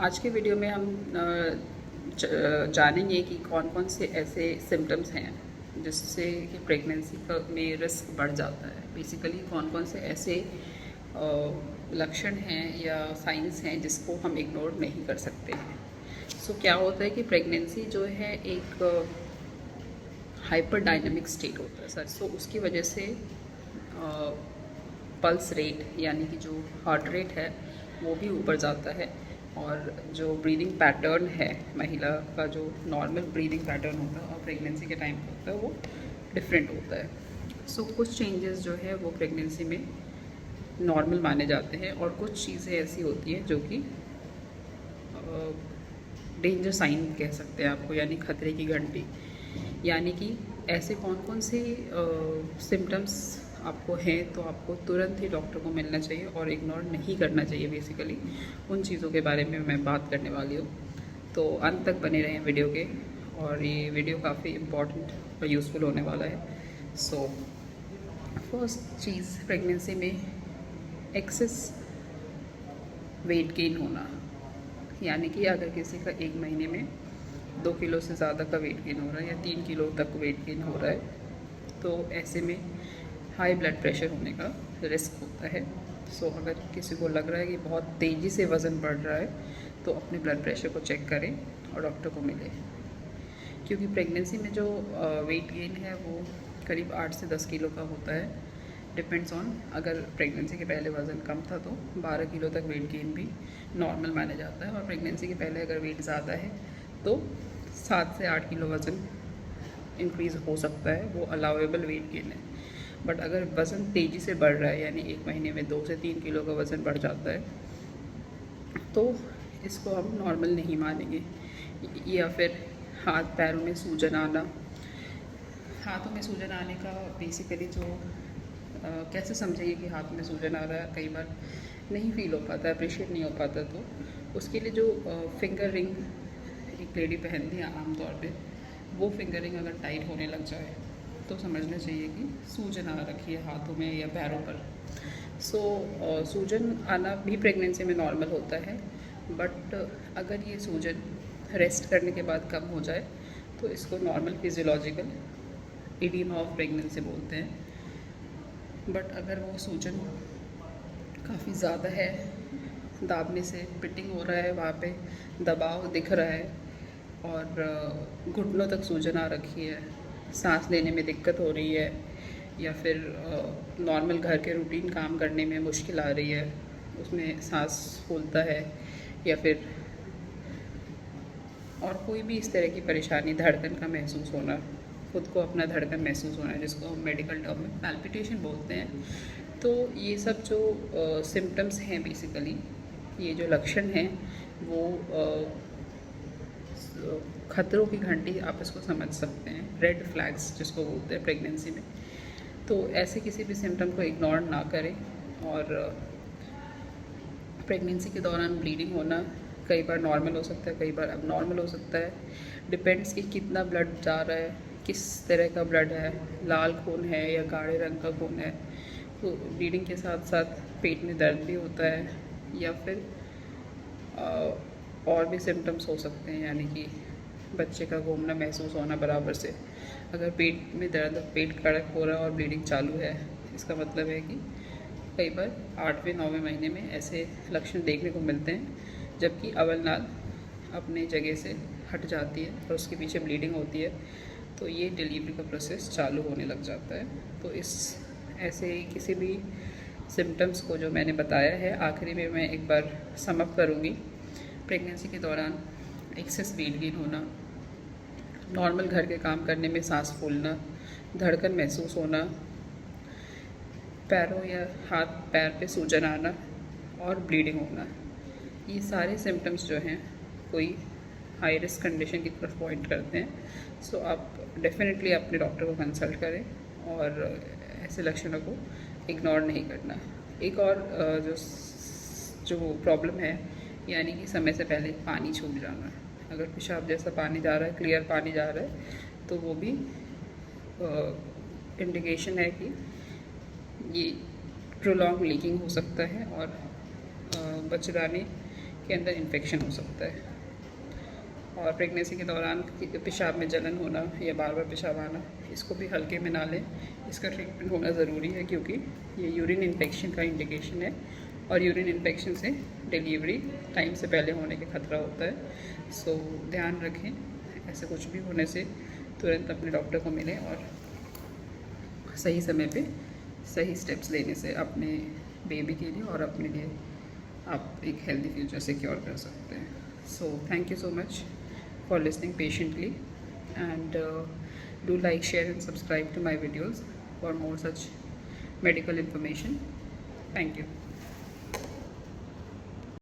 आज के वीडियो में हम जानेंगे कि कौन कौन से ऐसे सिम्टम्स हैं जिससे कि प्रेगनेंसी का में रिस्क बढ़ जाता है। बेसिकली कौन कौन से ऐसे लक्षण हैं या साइंस हैं जिसको हम इग्नोर नहीं कर सकते हैं। सो क्या होता है कि प्रेगनेंसी जो है एक हाइपर डायनामिक स्टेट होता है सर। सो उसकी वजह से पल्स रेट यानी कि जो हार्ट रेट है वो भी ऊपर जाता है, और जो ब्रीदिंग पैटर्न है महिला का, जो नॉर्मल ब्रीदिंग पैटर्न होता है और प्रेगनेंसी के टाइम पे होता है वो डिफरेंट होता है। सो कुछ चेंजेस जो है वो प्रेगनेंसी में नॉर्मल माने जाते हैं, और कुछ चीज़ें ऐसी होती हैं जो कि डेंजर साइन कह सकते हैं आपको, यानी खतरे की घंटी। यानी कि ऐसे कौन कौन से सिम्टम्स आपको हैं तो आपको तुरंत ही डॉक्टर को मिलना चाहिए और इग्नोर नहीं करना चाहिए। बेसिकली उन चीज़ों के बारे में मैं बात करने वाली हूँ, तो अंत तक बने रहें वीडियो के, और ये वीडियो काफ़ी इम्पॉर्टेंट और यूज़फुल होने वाला है। सो फर्स्ट चीज़, प्रेगनेंसी में एक्सेस वेट गेन होना। यानी कि अगर किसी का 1 महीने में 2 किलो से ज़्यादा का वेट गेन हो रहा है या 3 किलो तक वेट गेन हो रहा है, तो ऐसे में हाई ब्लड प्रेशर होने का रिस्क होता है। सो अगर किसी को लग रहा है कि बहुत तेज़ी से वज़न बढ़ रहा है तो अपने ब्लड प्रेशर को चेक करें और डॉक्टर को मिलें, क्योंकि प्रेगनेंसी में जो वेट गेन है वो करीब 8 से 10 किलो का होता है। डिपेंड्स ऑन, अगर प्रेगनेंसी के पहले वज़न कम था तो 12 किलो तक वेट गेन भी नॉर्मल माना जाता है, और प्रेगनेंसी के पहले अगर वेट ज़्यादा है तो 7 से 8 किलो वज़न इंक्रीज़ हो सकता है, वो अलाउेबल वेट गेन है। बट अगर वज़न तेज़ी से बढ़ रहा है, यानी 1 महीने में 2 से 3 किलो का वज़न बढ़ जाता है, तो इसको हम नॉर्मल नहीं मानेंगे। या फिर हाथ पैरों में सूजन आना। हाथों में सूजन आने का बेसिकली जो कैसे समझिए कि हाथ में सूजन आ रहा है, कई बार नहीं फील हो पाता, अप्रिशिएट नहीं हो पाता, तो उसके लिए जो फिंगर रिंग एक लेडी पहनती है आमतौर पे, वो फिंगर रिंग अगर टाइट होने लग जाए तो समझना चाहिए कि सूजन आ रखी है हाथों में या पैरों पर। सो सूजन आना भी प्रेगनेंसी में नॉर्मल होता है, बट अगर ये सूजन रेस्ट करने के बाद कम हो जाए तो इसको normal physiological oedema of pregnancy बोलते हैं। बट अगर वो सूजन काफ़ी ज़्यादा है, दाबने से पिटिंग हो रहा है, वहाँ पे दबाव दिख रहा है, और घुटनों तक सूजन आ रखी है, सांस लेने में दिक्कत हो रही है, या फिर नॉर्मल घर के रूटीन काम करने में मुश्किल आ रही है, उसमें सांस फूलता है, या फिर और कोई भी इस तरह की परेशानी, धड़कन का महसूस होना, खुद को अपना धड़कन महसूस होना, जिसको हम मेडिकल टर्म में पैल्पिटेशन बोलते हैं, तो ये सब जो सिम्टम्स हैं, बेसिकली ये जो लक्षण हैं वो खतरों की घंटी आप इसको समझ सकते हैं, रेड फ्लैग्स जिसको बोलते हैं प्रेगनेंसी में। तो ऐसे किसी भी सिम्टम को इग्नोर ना करें। और प्रेगनेंसी के दौरान ब्लीडिंग होना कई बार नॉर्मल हो सकता है, कई बार अब नॉर्मल हो सकता है, डिपेंड्स कि कितना ब्लड जा रहा है, किस तरह का ब्लड है, लाल खून है या गाढ़े रंग का खून है। तो ब्लीडिंग के साथ साथ पेट में दर्द भी होता है, या फिर और भी सिम्टम्स हो सकते हैं, यानी कि बच्चे का घूमना महसूस होना बराबर से। अगर पेट में दर्द, पेट कड़क हो रहा है और ब्लीडिंग चालू है, इसका मतलब है कि कई बार 8वें 9वें महीने में ऐसे लक्षण देखने को मिलते हैं, जबकि अवल नाल अपने जगह से हट जाती है और उसके पीछे ब्लीडिंग होती है, तो ये डिलीवरी का प्रोसेस चालू होने लग जाता है। तो इस ऐसे ही किसी भी सिम्टम्स को जो मैंने बताया है, आखिरी में मैं एक बार सम अप करूँगी। प्रेगनेंसी के दौरान एक्सेस वेट गेन होना, नॉर्मल घर के काम करने में सांस फूलना, धड़कन महसूस होना, पैरों या हाथ पैर पे सूजन आना और ब्लीडिंग होना, ये सारे सिम्टम्स जो हैं कोई हाई रिस्क कंडीशन की तरफ पॉइंट करते हैं। सो आप डेफिनेटली अपने डॉक्टर को कंसल्ट करें और ऐसे लक्षणों को इग्नोर नहीं करना। एक और जो प्रॉब्लम है, यानी कि समय से पहले पानी छूट जाना। अगर पेशाब जैसा पानी जा रहा है, क्लियर पानी जा रहा है, तो वो भी इंडिकेशन है कि ये प्रोलॉन्ग लीकिंग हो सकता है और बच्चेदानी के अंदर इन्फेक्शन हो सकता है। और प्रेगनेंसी के दौरान पेशाब में जलन होना या बार बार पेशाब आना, इसको भी हल्के में ना लें। इसका ट्रीटमेंट होना ज़रूरी है क्योंकि ये यूरिन इन्फेक्शन का इंडिकेशन है और यूरिन इन्फेक्शन से डिलीवरी टाइम से पहले होने का खतरा होता है। सो ध्यान रखें, ऐसे कुछ भी होने से तुरंत अपने डॉक्टर को मिलें और सही समय पे सही स्टेप्स लेने से अपने बेबी के लिए और अपने लिए आप एक हेल्दी फ्यूचर सिक्योर कर सकते हैं। So thank you so much for listening patiently, and do like, share and subscribe to my videos for more such medical information. Thank you.